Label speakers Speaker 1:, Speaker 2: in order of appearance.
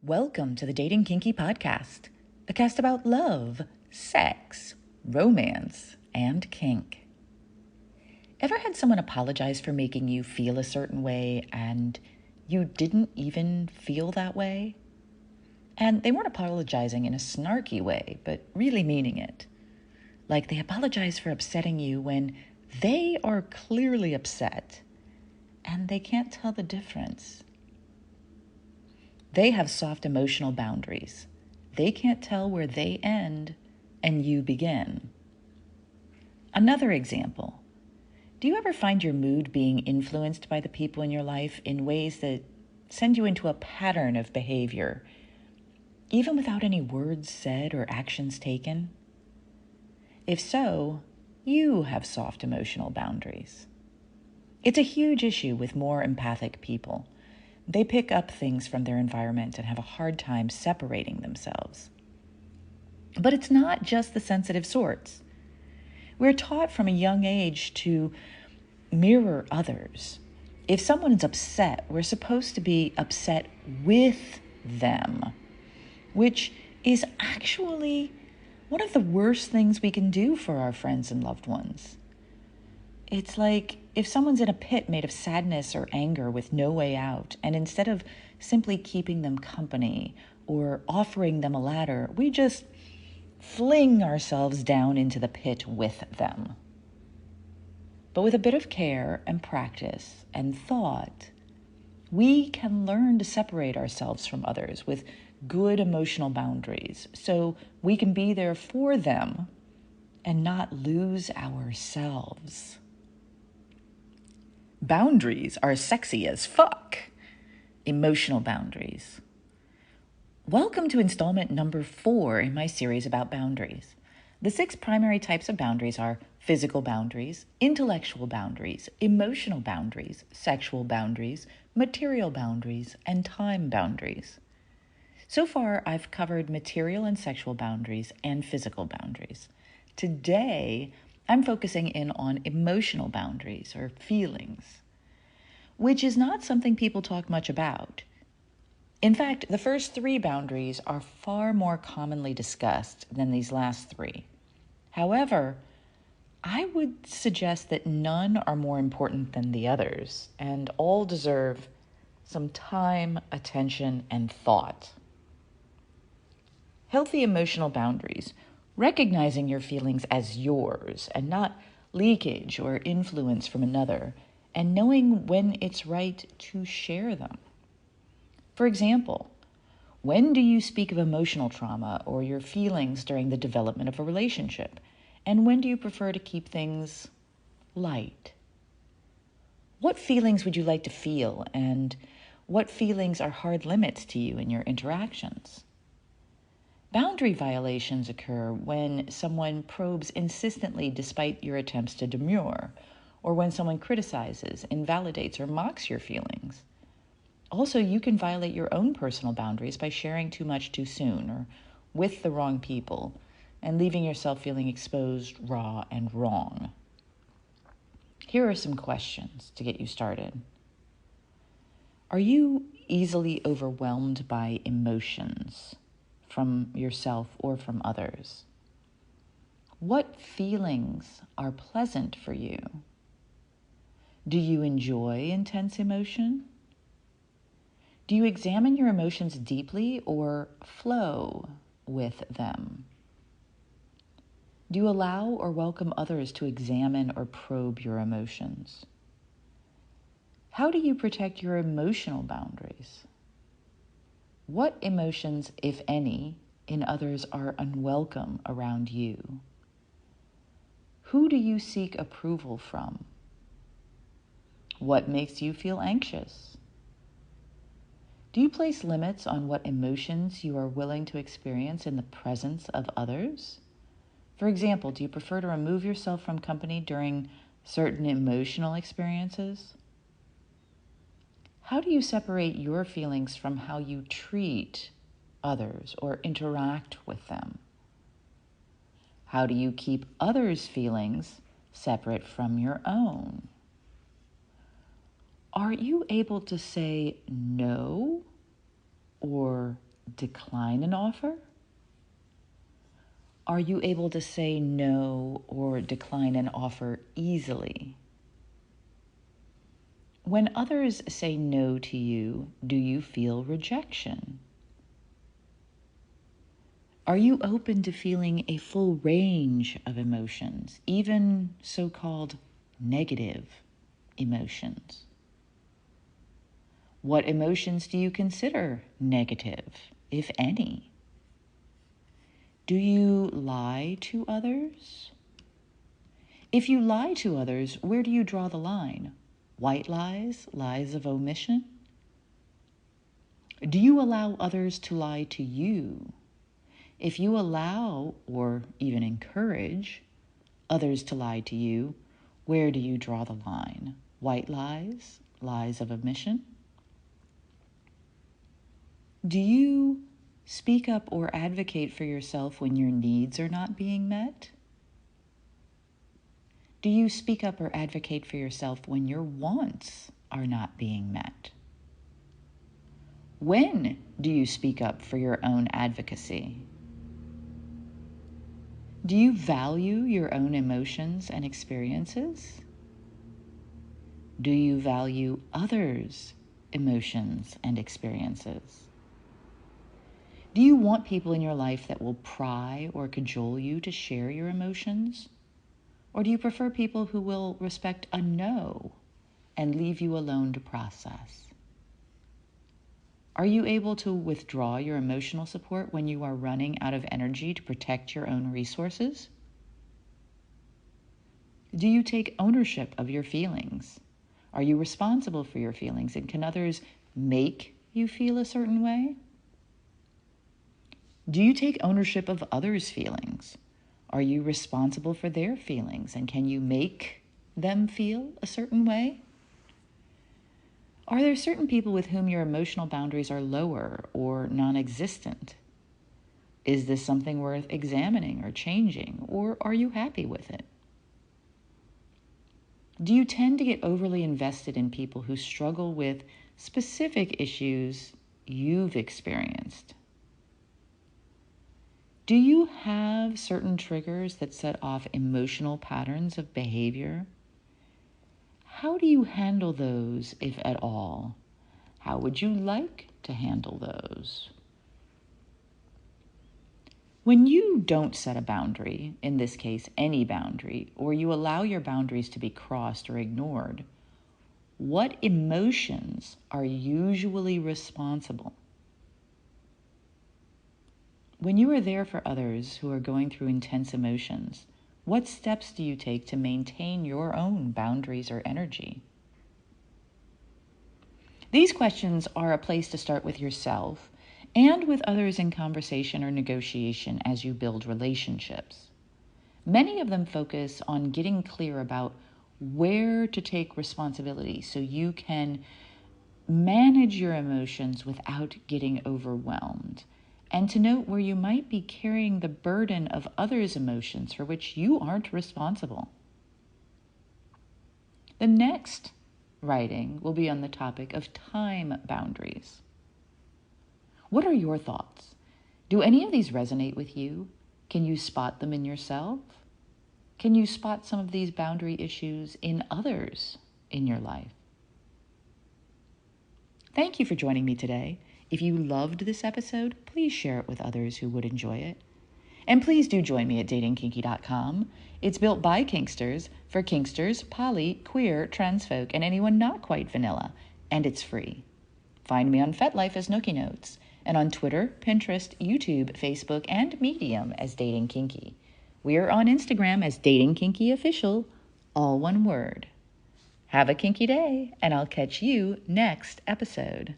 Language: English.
Speaker 1: Welcome to the Dating Kinky Podcast, a cast about love, sex, romance, and kink. Ever had someone apologize for making you feel a certain way and you didn't even feel that way? And they weren't apologizing in a snarky way, but really meaning it. Like they apologize for upsetting you when they are clearly upset and they can't tell the difference. They have soft emotional boundaries. They can't tell where they end and you begin. Another example. Do you ever find your mood being influenced by the people in your life in ways that send you into a pattern of behavior, even without any words said or actions taken? If so, you have soft emotional boundaries. It's a huge issue with more empathic people. They pick up things from their environment and have a hard time separating themselves. But it's not just the sensitive sorts. We're taught from a young age to mirror others. If someone's upset, we're supposed to be upset with them, which is actually one of the worst things we can do for our friends and loved ones. It's like if someone's in a pit made of sadness or anger with no way out, and instead of simply keeping them company or offering them a ladder, we just fling ourselves down into the pit with them. But with a bit of care and practice and thought, we can learn to separate ourselves from others with good emotional boundaries so we can be there for them and not lose ourselves. Boundaries are sexy as fuck. Emotional boundaries. Welcome to installment number 4 in my series about boundaries. The 6 primary types of boundaries are physical boundaries, intellectual boundaries, emotional boundaries, sexual boundaries, material boundaries, and time boundaries. So far, I've covered material and sexual boundaries and physical boundaries. Today, I'm focusing in on emotional boundaries or feelings, which is not something people talk much about. In fact, the first 3 boundaries are far more commonly discussed than these last 3. However, I would suggest that none are more important than the others, and all deserve some time, attention, and thought. Healthy emotional boundaries, recognizing your feelings as yours and not leakage or influence from another, and knowing when it's right to share them. For example, when do you speak of emotional trauma or your feelings during the development of a relationship? And when do you prefer to keep things light? What feelings would you like to feel, and what feelings are hard limits to you in your interactions? Boundary violations occur when someone probes insistently despite your attempts to demur, or when someone criticizes, invalidates, or mocks your feelings. Also, you can violate your own personal boundaries by sharing too much too soon or with the wrong people and leaving yourself feeling exposed, raw, and wrong. Here are some questions to get you started. Are you easily overwhelmed by emotions from yourself or from others? What feelings are pleasant for you? Do you enjoy intense emotion? Do you examine your emotions deeply or flow with them? Do you allow or welcome others to examine or probe your emotions? How do you protect your emotional boundaries? What emotions, if any, in others are unwelcome around you? Who do you seek approval from? What makes you feel anxious? Do you place limits on what emotions you are willing to experience in the presence of others? For example, do you prefer to remove yourself from company during certain emotional experiences? How do you separate your feelings from how you treat others or interact with them? How do you keep others' feelings separate from your own? Are you able to say no or decline an offer? Are you able to say no or decline an offer easily? When others say no to you, do you feel rejection? Are you open to feeling a full range of emotions, even so-called negative emotions? What emotions do you consider negative, if any? Do you lie to others? If you lie to others, where do you draw the line? White lies, lies of omission? Do you allow others to lie to you? If you allow, or even encourage, others to lie to you, where do you draw the line? White lies, lies of omission? Do you speak up or advocate for yourself when your needs are not being met? Do you speak up or advocate for yourself when your wants are not being met? When do you speak up for your own advocacy? Do you value your own emotions and experiences? Do you value others' emotions and experiences? Do you want people in your life that will pry or cajole you to share your emotions? Or do you prefer people who will respect a no and leave you alone to process? Are you able to withdraw your emotional support when you are running out of energy to protect your own resources? Do you take ownership of your feelings? Are you responsible for your feelings, and can others make you feel a certain way? Do you take ownership of others' feelings? Are you responsible for their feelings, and can you make them feel a certain way? Are there certain people with whom your emotional boundaries are lower or non-existent? Is this something worth examining or changing, or are you happy with it? Do you tend to get overly invested in people who struggle with specific issues you've experienced? Do you have certain triggers that set off emotional patterns of behavior? How do you handle those, if at all? How would you like to handle those? When you don't set a boundary, in this case any boundary, or you allow your boundaries to be crossed or ignored, what emotions are usually responsible? When you are there for others who are going through intense emotions, what steps do you take to maintain your own boundaries or energy? These questions are a place to start with yourself and with others in conversation or negotiation as you build relationships. Many of them focus on getting clear about where to take responsibility so you can manage your emotions without getting overwhelmed, and to note where you might be carrying the burden of others' emotions for which you aren't responsible. The next writing will be on the topic of time boundaries. What are your thoughts? Do any of these resonate with you? Can you spot them in yourself? Can you spot some of these boundary issues in others in your life? Thank you for joining me today. If you loved this episode, please share it with others who would enjoy it. And please do join me at datingkinky.com. It's built by Kinksters, for Kinksters, poly, queer, trans folk, and anyone not quite vanilla. And it's free. Find me on FetLife as Nookie Notes, and on Twitter, Pinterest, YouTube, Facebook, and Medium as Dating Kinky. We're on Instagram as Dating Kinky Official, all one word. Have a kinky day, and I'll catch you next episode.